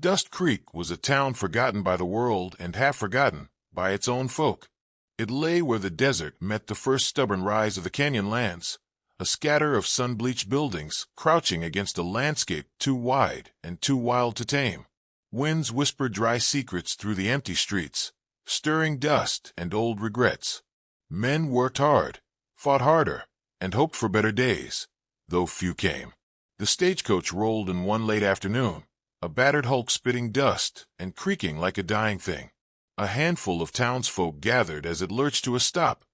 Dust Creek was a town forgotten by the world and half forgotten by its own folk. It lay where the desert met the first stubborn rise of the canyon lands, a scatter of sun-bleached buildings crouching against a landscape too wide and too wild to tame. Winds whispered dry secrets through the empty streets, stirring dust and old regrets. Men worked hard, fought harder, and hoped for better days, though few came. The stagecoach rolled in one late afternoon, a battered hulk spitting dust and creaking like a dying thing. A handful of townsfolk gathered as it lurched to a stop,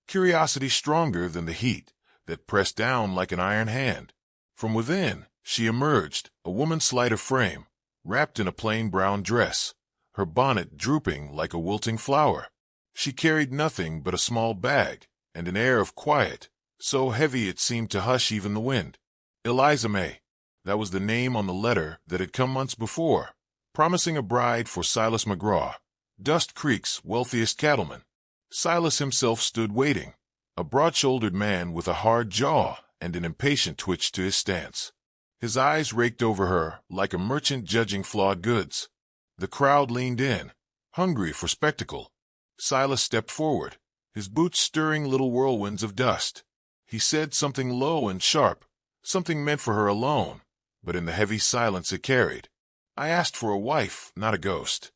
curiosity stronger than the heat that pressed down like an iron hand. From within, she emerged, a woman slight of frame, wrapped in a plain brown dress, her bonnet drooping like a wilting flower. She carried nothing but a small bag and an air of quiet, so heavy it seemed to hush even the wind. Eliza May. That was the name on the letter that had come months before, promising a bride for Silas McGraw, Dust Creek's wealthiest cattleman. Silas himself stood waiting, a broad-shouldered man with a hard jaw and an impatient twitch to his stance. His eyes raked over her like a merchant judging flawed goods. The crowd leaned in, hungry for spectacle. Silas stepped forward, his boots stirring little whirlwinds of dust. He said something low and sharp, something meant for her alone, but in the heavy silence it carried. "I asked for a wife, not a ghost."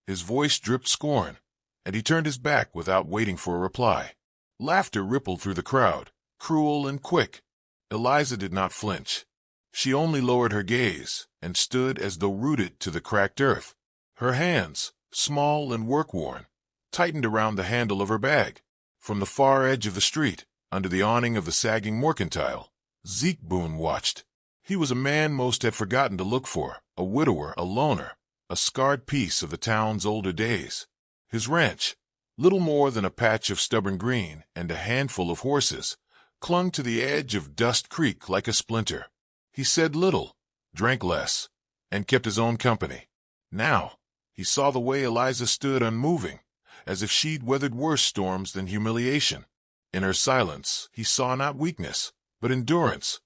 His voice dripped scorn, and he turned his back without waiting for a reply. Laughter rippled through the crowd, cruel and quick. Eliza did not flinch. She only lowered her gaze and stood as though rooted to the cracked earth. Her hands, small and work-worn, tightened around the handle of her bag. From the far edge of the street, under the awning of the sagging mercantile, Zeke Boon watched. He was a man most had forgotten to look for, a widower, a loner, a scarred piece of the town's older days. His ranch, little more than a patch of stubborn green and a handful of horses, clung to the edge of Dust Creek like a splinter. He said little, drank less, and kept his own company. Now, he saw the way Eliza stood unmoving, as if she'd weathered worse storms than humiliation. In her silence, he saw not weakness, but endurance,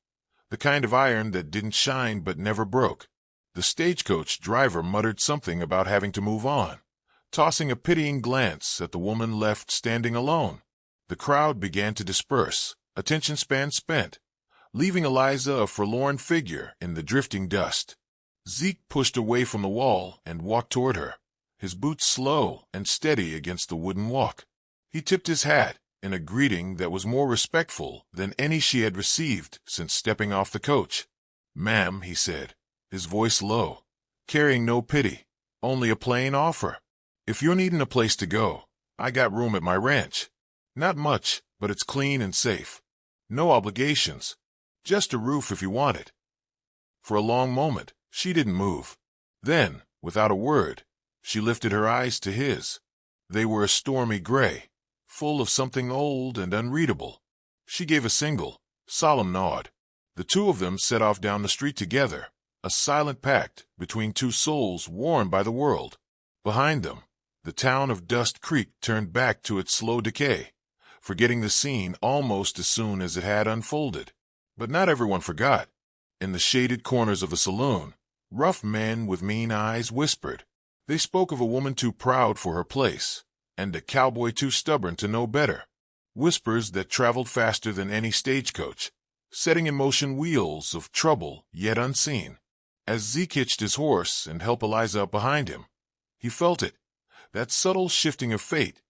the kind of iron that didn't shine but never broke. The stagecoach driver muttered something about having to move on, tossing a pitying glance at the woman left standing alone. The crowd began to disperse, attention span spent, leaving Eliza a forlorn figure in the drifting dust. Zeke pushed away from the wall and walked toward her, his boots slow and steady against the wooden walk. He tipped his hat in a greeting that was more respectful than any she had received since stepping off the coach. "Ma'am," he said, his voice low, carrying no pity, only a plain offer. "If you're needing a place to go, I got room at my ranch. Not much, but it's clean and safe. No obligations, just a roof if you want it." For a long moment, she didn't move. Then, without a word, she lifted her eyes to his. They were a stormy gray, full of something old and unreadable. She gave a single, solemn nod. The two of them set off down the street together, a silent pact between two souls worn by the world. Behind them, the town of Dust Creek turned back to its slow decay, forgetting the scene almost as soon as it had unfolded. But not everyone forgot. In the shaded corners of the saloon, rough men with mean eyes whispered. They spoke of a woman too proud for her place, and a cowboy too stubborn to know better. Whispers that traveled faster than any stagecoach, setting in motion wheels of trouble yet unseen. As Zeke hitched his horse and helped Eliza up behind him, he felt it, that subtle shifting of fate,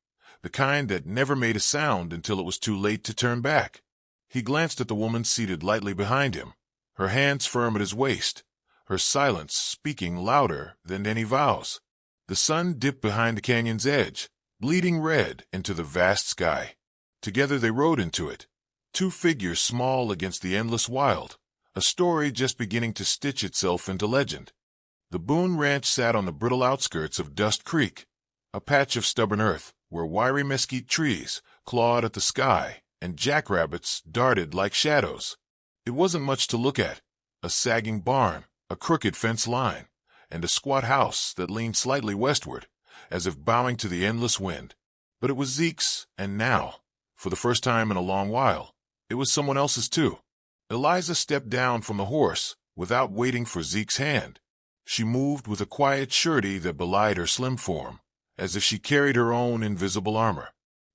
the kind that never made a sound until it was too late to turn back. He glanced at the woman seated lightly behind him, her hands firm at his waist, her silence speaking louder than any vows. The sun dipped behind the canyon's edge, bleeding red into the vast sky. Together they rode into it, two figures small against the endless wild, a story just beginning to stitch itself into legend. The Boon ranch sat on the brittle outskirts of Dust Creek, a patch of stubborn earth where wiry mesquite trees clawed at the sky and jackrabbits darted like shadows. It wasn't much to look at, a sagging barn, a crooked fence line, and a squat house that leaned slightly westward, as if bowing to the endless wind. But it was Zeke's, and now, for the first time in a long while, it was someone else's too. Eliza stepped down from the horse without waiting for Zeke's hand. She moved with a quiet surety that belied her slim form, as if she carried her own invisible armor.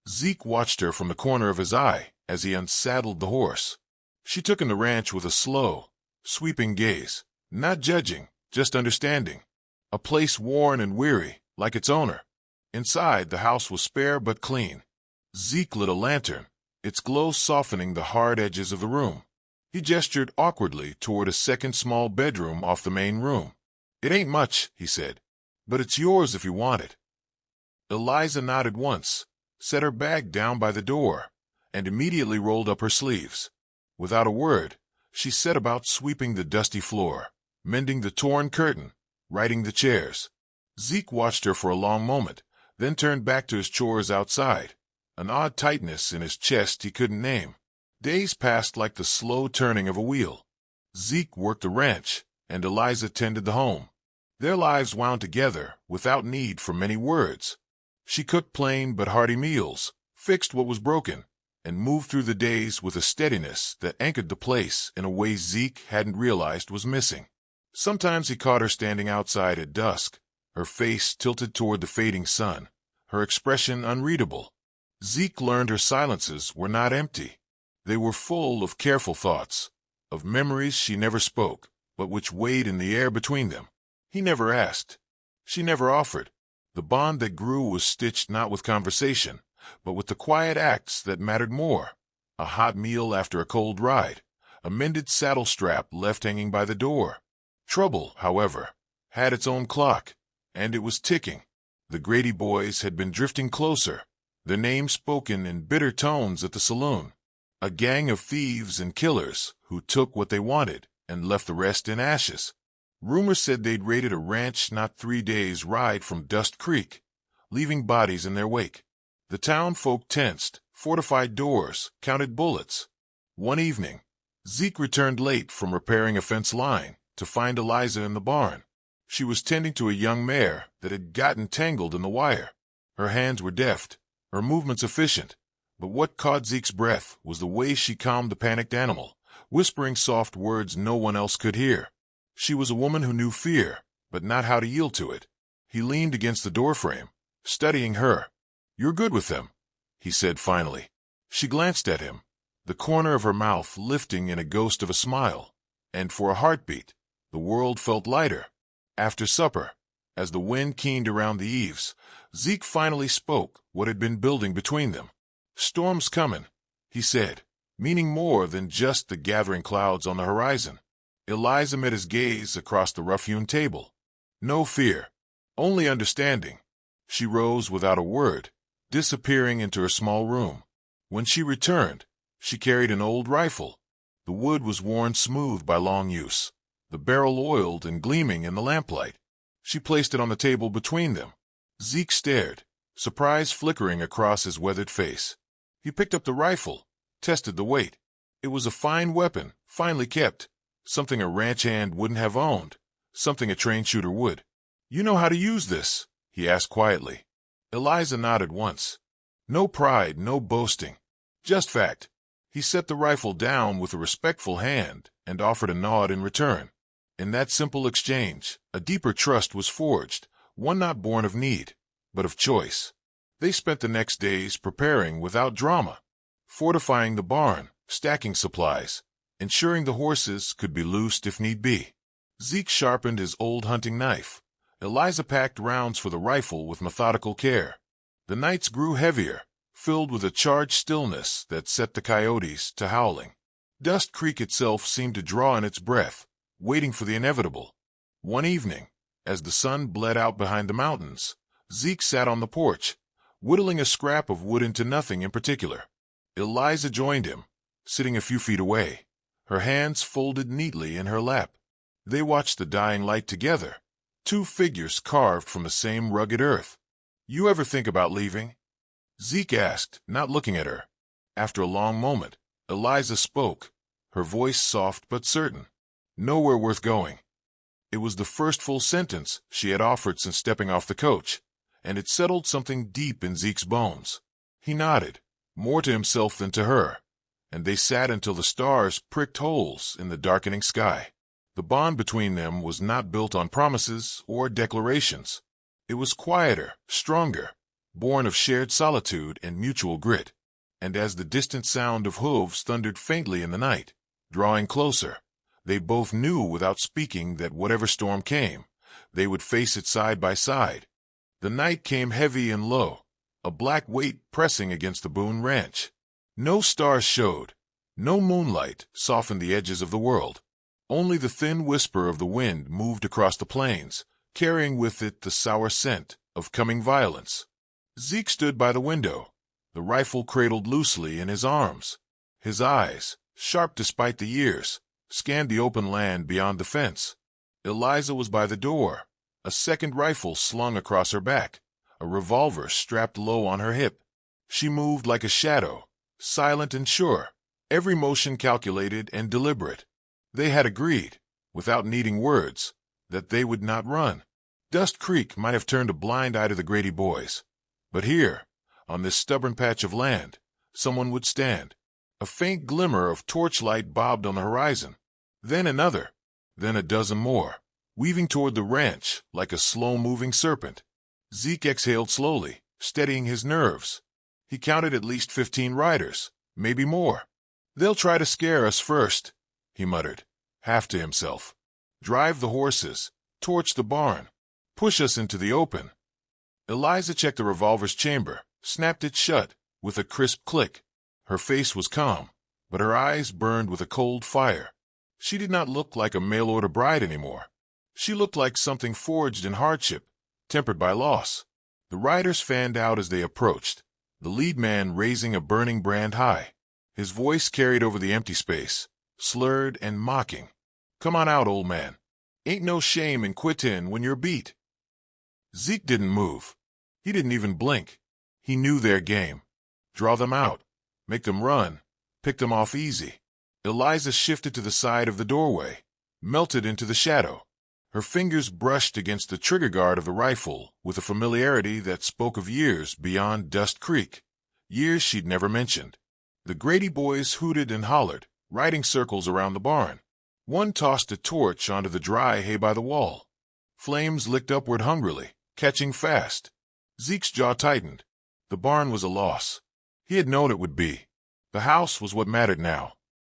Zeke watched her from the corner of his eye as he unsaddled the horse. She took in the ranch with a slow, sweeping gaze, not judging, just understanding. A place worn and weary, like its owner. Inside, the house was spare but clean. Zeke lit a lantern, its glow softening the hard edges of the room. He gestured awkwardly toward a second small bedroom off the main room. "It ain't much," he said, "but it's yours if you want it." Eliza nodded once, set her bag down by the door, and immediately rolled up her sleeves. Without a word, she set about sweeping the dusty floor, mending the torn curtain, righting the chairs. Zeke watched her for a long moment, then turned back to his chores outside, an odd tightness in his chest he couldn't name. Days passed like the slow turning of a wheel. Zeke worked the ranch, and Eliza tended the home. Their lives wound together without need for many words. She cooked plain but hearty meals, fixed what was broken, and moved through the days with a steadiness that anchored the place in a way Zeke hadn't realized was missing. Sometimes he caught her standing outside at dusk, her face tilted toward the fading sun, her expression unreadable. Zeke learned her silences were not empty. They were full of careful thoughts, of memories she never spoke, but which weighed in the air between them. He never asked. She never offered. The bond that grew was stitched not with conversation, but with the quiet acts that mattered more. A hot meal after a cold ride, a mended saddle strap left hanging by the door. Trouble, however, had its own clock, and it was ticking. The Grady boys had been drifting closer, their names spoken in bitter tones at the saloon. A gang of thieves and killers who took what they wanted and left the rest in ashes. Rumors said they'd raided a ranch not 3 days' ride from Dust Creek, leaving bodies in their wake. The town folk tensed, fortified doors, counted bullets. One evening, Zeke returned late from repairing a fence line to find Eliza in the barn. She was tending to a young mare that had gotten tangled in the wire. Her hands were deft, her movements efficient, but what caught Zeke's breath was the way she calmed the panicked animal, whispering soft words no one else could hear. She was a woman who knew fear, but not how to yield to it. He leaned against the doorframe, studying her. "You're good with them," he said finally. She glanced at him, the corner of her mouth lifting in a ghost of a smile, and for a heartbeat, the world felt lighter. After supper, as the wind keened around the eaves, Zeke finally spoke what had been building between them. "Storm's coming," he said, meaning more than just the gathering clouds on the horizon. Eliza met his gaze across the rough-hewn table. No fear, only understanding. She rose without a word, disappearing into her small room. When she returned, she carried an old rifle. The wood was worn smooth by long use, the barrel oiled and gleaming in the lamplight. She placed it on the table between them. Zeke stared, surprise flickering across his weathered face. He picked up the rifle, tested the weight. It was a fine weapon, finely kept, something a ranch hand wouldn't have owned, something a trained shooter would. "You know how to use this?" he asked quietly. Eliza nodded once. No pride, no boasting, just fact. He set the rifle down with a respectful hand and offered a nod in return. In that simple exchange, a deeper trust was forged, one not born of need, but of choice. They spent the next days preparing without drama, fortifying the barn, stacking supplies, ensuring the horses could be loosed if need be. Zeke sharpened his old hunting knife. Eliza packed rounds for the rifle with methodical care. The nights grew heavier, filled with a charged stillness that set the coyotes to howling. Dust Creek itself seemed to draw in its breath, waiting for the inevitable. One evening, as the sun bled out behind the mountains, Zeke sat on the porch, whittling a scrap of wood into nothing in particular. Eliza joined him, sitting a few feet away, her hands folded neatly in her lap. They watched the dying light together, two figures carved from the same rugged earth. "You ever think about leaving?" Zeke asked, not looking at her. After a long moment, Eliza spoke, her voice soft but certain. "Nowhere worth going." It was the first full sentence she had offered since stepping off the coach, and it settled something deep in Zeke's bones. He nodded, more to himself than to her, and they sat until the stars pricked holes in the darkening sky. The bond between them was not built on promises or declarations. It was quieter, stronger, born of shared solitude and mutual grit. And as the distant sound of hooves thundered faintly in the night, drawing closer, they both knew without speaking that whatever storm came, they would face it side by side. The night came heavy and low, a black weight pressing against the Boon ranch. No stars showed, no moonlight softened the edges of the world. Only the thin whisper of the wind moved across the plains, carrying with it the sour scent of coming violence. Zeke stood by the window, the rifle cradled loosely in his arms. His eyes, sharp despite the years, scanned the open land beyond the fence. Eliza was by the door, a second rifle slung across her back, a revolver strapped low on her hip. She moved like a shadow, silent and sure, every motion calculated and deliberate. They had agreed, without needing words, that they would not run. Dust Creek might have turned a blind eye to the Grady boys, but here, on this stubborn patch of land, someone would stand. A faint glimmer of torchlight bobbed on the horizon, then another, then a dozen more, weaving toward the ranch like a slow-moving serpent. Zeke exhaled slowly, steadying his nerves. He counted at least 15 riders, maybe more. "They'll try to scare us first," he muttered, half to himself. "Drive the horses, torch the barn, push us into the open." Eliza checked the revolver's chamber, snapped it shut with a crisp click. Her face was calm, but her eyes burned with a cold fire. She did not look like a mail-order bride anymore. She looked like something forged in hardship, tempered by loss. The riders fanned out as they approached, the lead man raising a burning brand high. His voice carried over the empty space, slurred and mocking. "Come on out, old man. Ain't no shame in quittin' when you're beat." Zeke didn't move. He didn't even blink. He knew their game. Draw them out, make them run, pick them off easy. Eliza shifted to the side of the doorway, melted into the shadow. Her fingers brushed against the trigger guard of the rifle with a familiarity that spoke of years beyond Dust Creek, years she'd never mentioned. The Grady boys hooted and hollered, riding circles around the barn. One tossed a torch onto the dry hay by the wall. Flames licked upward hungrily, catching fast. Zeke's jaw tightened. The barn was a loss. He had known it would be. The house was what mattered now.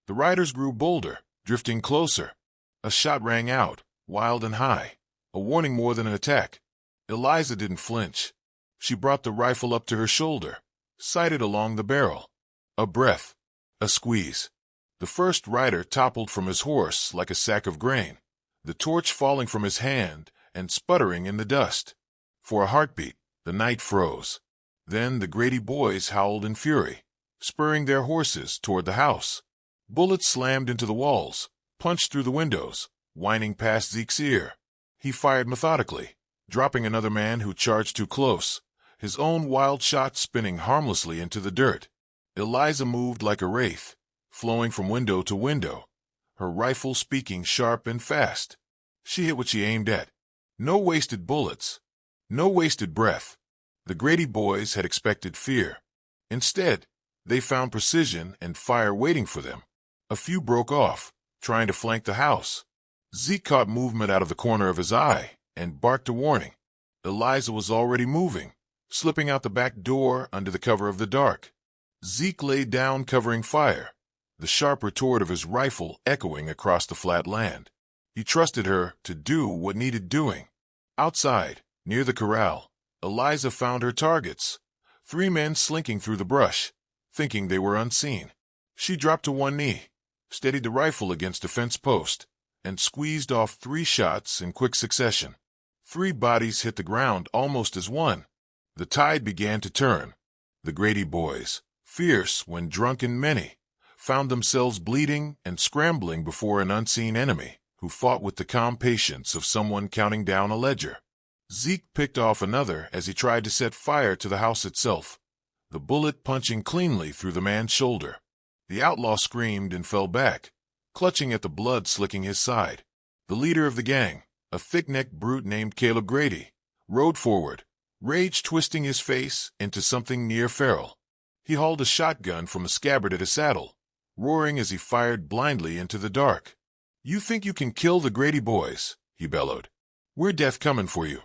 The riders grew bolder, drifting closer. A shot rang out, wild and high, a warning more than an attack. Eliza didn't flinch. She brought the rifle up to her shoulder, sighted along the barrel. A breath, a squeeze. The first rider toppled from his horse like a sack of grain, the torch falling from his hand and sputtering in the dust. For a heartbeat, the night froze. Then the Grady boys howled in fury, spurring their horses toward the house. Bullets slammed into the walls, punched through the windows, whining past Zeke's ear. He fired methodically, dropping another man who charged too close, his own wild shot spinning harmlessly into the dirt. Eliza moved like a wraith, flowing from window to window, her rifle speaking sharp and fast. She hit what she aimed at. No wasted bullets, no wasted breath. The Grady boys had expected fear. Instead, they found precision and fire waiting for them. A few broke off, trying to flank the house. Zeke caught movement out of the corner of his eye and barked a warning. Eliza was already moving, slipping out the back door under the cover of the dark. Zeke laid down covering fire, the sharp retort of his rifle echoing across the flat land. He trusted her to do what needed doing. Outside, near the corral, Eliza found her targets, 3 men slinking through the brush, thinking they were unseen. She dropped to one knee, steadied the rifle against a fence post, and squeezed off 3 shots in quick succession. 3 bodies hit the ground almost as one. The tide began to turn. The Grady boys, fierce when drunk and many, found themselves bleeding and scrambling before an unseen enemy who fought with the calm patience of someone counting down a ledger. Zeke picked off another as he tried to set fire to the house itself, the bullet punching cleanly through the man's shoulder. The outlaw screamed and fell back, clutching at the blood slicking his side. The leader of the gang, a thick-necked brute named Caleb Grady, rode forward, rage twisting his face into something near feral. He hauled a shotgun from a scabbard at his saddle, roaring as he fired blindly into the dark. "You think you can kill the Grady boys?" he bellowed. "We're death coming for you."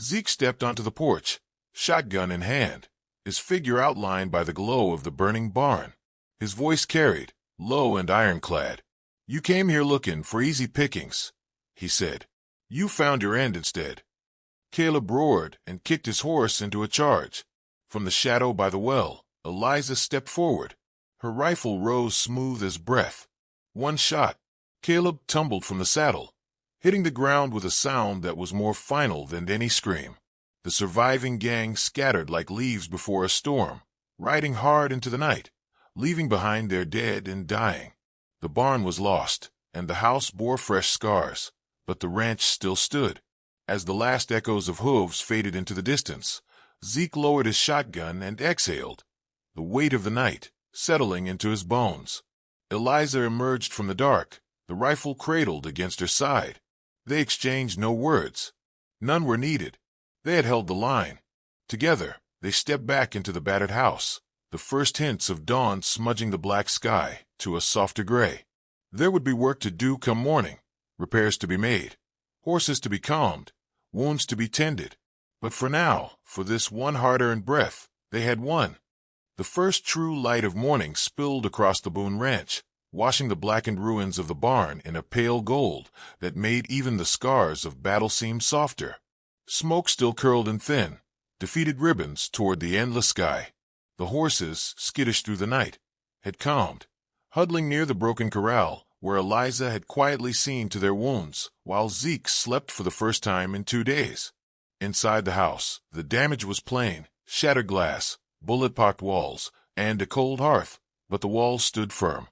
Zeke stepped onto the porch, shotgun in hand, his figure outlined by the glow of the burning barn. His voice carried, low and ironclad. "You came here looking for easy pickings," he said. "You found your end instead." Caleb roared and kicked his horse into a charge. From the shadow by the well, Eliza stepped forward. Her rifle rose smooth as breath. One shot. Caleb tumbled from the saddle, hitting the ground with a sound that was more final than any scream. The surviving gang scattered like leaves before a storm, riding hard into the night, leaving behind their dead and dying. The barn was lost, and the house bore fresh scars, but the ranch still stood. As the last echoes of hooves faded into the distance, Zeke lowered his shotgun and exhaled, the weight of the night settling into his bones. Eliza emerged from the dark, the rifle cradled against her side. They exchanged no words. None were needed. They had held the line. Together, they stepped back into the battered house, the first hints of dawn smudging the black sky to a softer gray. There would be work to do come morning, repairs to be made, horses to be calmed, wounds to be tended. But for now, for this one hard-earned breath, they had won. The first true light of morning spilled across the Boon ranch, washing the blackened ruins of the barn in a pale gold that made even the scars of battle seem softer. Smoke still curled and thin, defeated ribbons toward the endless sky. The horses, skittish through the night, had calmed, huddling near the broken corral where Eliza had quietly seen to their wounds, while Zeke slept for the first time in 2 days. Inside the house, the damage was plain: shattered glass, bullet-pocked walls, and a cold hearth, but the walls stood firm.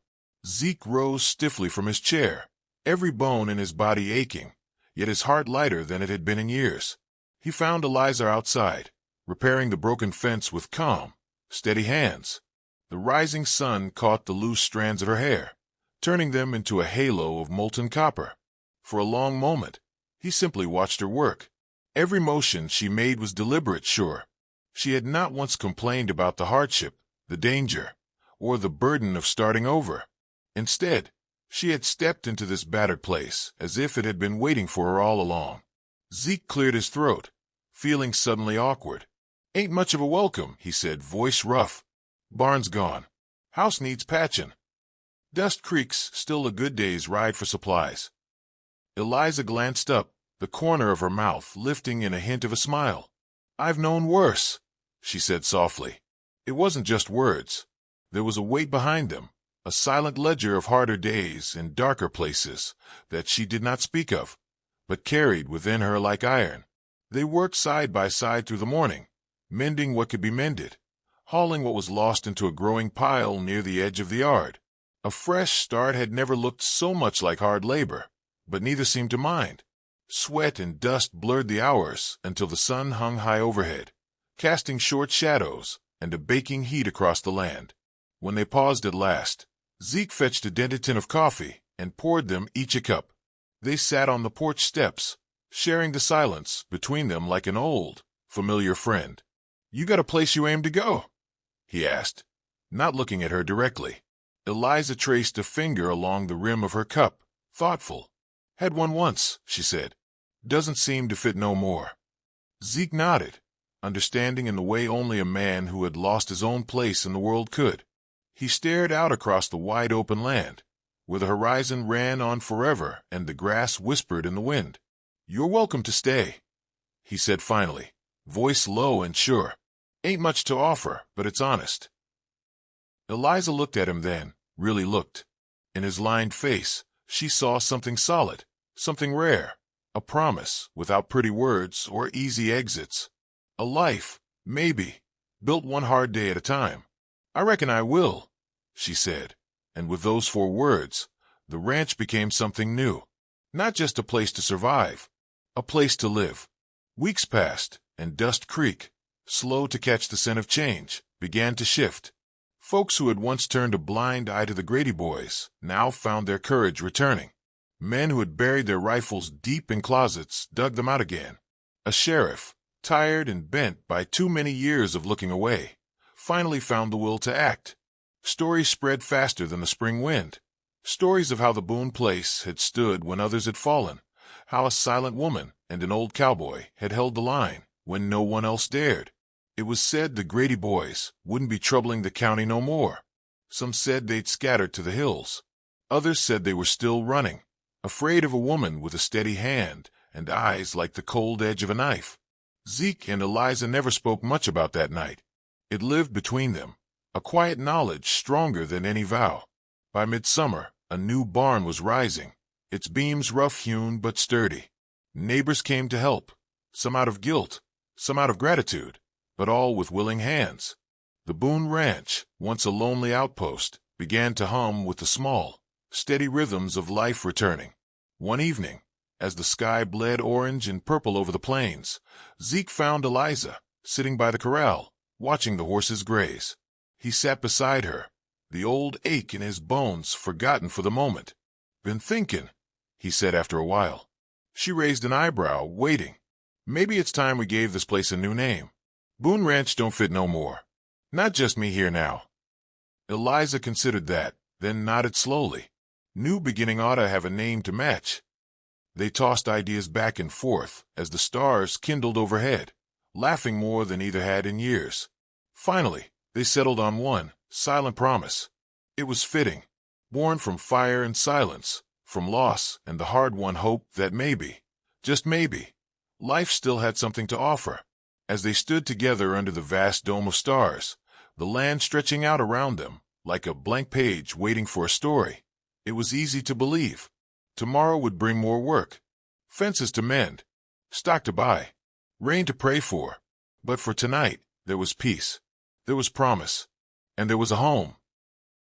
Zeke rose stiffly from his chair, every bone in his body aching, yet his heart lighter than it had been in years. He found Eliza outside, repairing the broken fence with calm, steady hands. The rising sun caught the loose strands of her hair, turning them into a halo of molten copper. For a long moment, he simply watched her work. Every motion she made was deliberate, sure. She had not once complained about the hardship, the danger, or the burden of starting over. Instead, she had stepped into this battered place as if it had been waiting for her all along. Zeke cleared his throat, feeling suddenly awkward. "Ain't much of a welcome," he said, voice rough. "Barn's gone. House needs patchin'. Dust Creek's still a good day's ride for supplies." Eliza glanced up, the corner of her mouth lifting in a hint of a smile. "I've known worse," she said softly. It wasn't just words. There was a weight behind them, a silent ledger of harder days in darker places that she did not speak of, but carried within her like iron. They worked side by side through the morning, mending what could be mended, hauling what was lost into a growing pile near the edge of the yard. A fresh start had never looked so much like hard labor, but neither seemed to mind. Sweat and dust blurred the hours until the sun hung high overhead, casting short shadows and a baking heat across the land. When they paused at last, Zeke fetched a dented tin of coffee and poured them each a cup. They sat on the porch steps, sharing the silence between them like an old, familiar friend. "You got a place you aim to go?" he asked, not looking at her directly. Eliza traced a finger along the rim of her cup, thoughtful. "Had one once," she said. "Doesn't seem to fit no more." Zeke nodded, understanding in the way only a man who had lost his own place in the world could. He stared out across the wide open land, where the horizon ran on forever and the grass whispered in the wind. "You're welcome to stay," he said finally, voice low and sure. "Ain't much to offer, but it's honest." Eliza looked at him then, really looked. In his lined face, she saw something solid, something rare, a promise without pretty words or easy exits. A life, maybe, built one hard day at a time. "I reckon I will," she said, and with those 4 words, the ranch became something new. Not just a place to survive, a place to live. Weeks passed, and Dust Creek, slow to catch the scent of change, began to shift. Folks who had once turned a blind eye to the Grady boys now found their courage returning. Men who had buried their rifles deep in closets dug them out again. A sheriff, tired and bent by too many years of looking away, finally found the will to act. Stories spread faster than the spring wind. Stories of how the Boon place had stood when others had fallen, how a silent woman and an old cowboy had held the line when no one else dared. It was said the Grady boys wouldn't be troubling the county no more. Some said they'd scattered to the hills. Others said they were still running, afraid of a woman with a steady hand and eyes like the cold edge of a knife. Zeke and Eliza never spoke much about that night. It lived between them, a quiet knowledge stronger than any vow. By midsummer, a new barn was rising, its beams rough-hewn but sturdy. Neighbors came to help, some out of guilt, some out of gratitude, but all with willing hands. The Boon Ranch, once a lonely outpost, began to hum with the small, steady rhythms of life returning. One evening, as the sky bled orange and purple over the plains, Zeke found Eliza, sitting by the corral, watching the horses graze. He sat beside her, the old ache in his bones forgotten for the moment. "Been thinking," he said after a while. She raised an eyebrow, waiting. "Maybe it's time we gave this place a new name. Boon Ranch don't fit no more. Not just me here now." Eliza considered that, then nodded slowly. New beginning ought to have a name to match. They tossed ideas back and forth as the stars kindled overhead, laughing more than either had in years. Finally, they settled on one silent promise. It was fitting, born from fire and silence, from loss and the hard-won hope that maybe, just maybe, life still had something to offer. As they stood together under the vast dome of stars, the land stretching out around them like a blank page waiting for a story, it was easy to believe. Tomorrow would bring more work, fences to mend, stock to buy, rain to pray for. But for tonight, there was peace, there was promise, and there was a home.